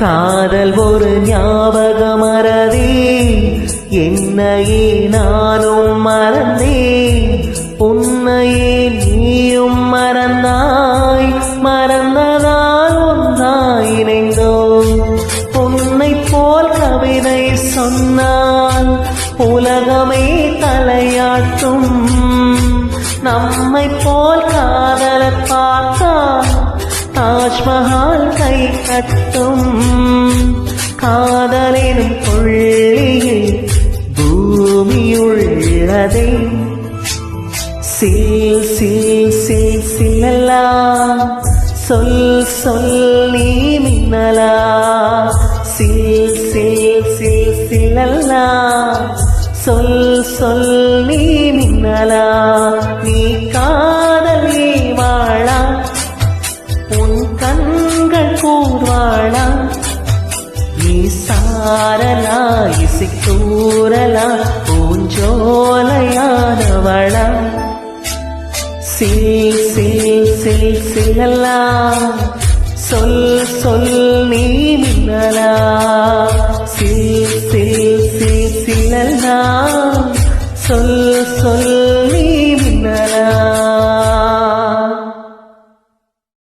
காதல் ஒரு ஞாபக மறதி, என்னையே நானும் மறந்தேன், உன்னையே நீயும் மறந்தாய், மறந்ததால் ஒன்றாய் இணைந்தோம். உன்னை போல் கவிதை சொன்னால் உலகமே தலையாட்டும், நம்மை போல் காதலர் பார்த்தால் தாஜ்மஹால் கை கட்டும். காதலினும் கொள்ளியில் பூமியுள்ளதே, சில் சில் சில் சில்லலா, சொல் சொல் நீ மின்னலா, சில் சில் சில் சில்லலா, சொல் சொல் நீ மின்னலா. நீ காதலே வாழா, உன் கண்கள் கூர்வாளா, நீ சாரலா இசைக்கூறலா, பூஞ்சோலையானவளா, சில் சில் சில் சில்லலா, சொல் சொல் நீ மின்னலா, சில் சில் சில் சில்லலா, சொல் சொல்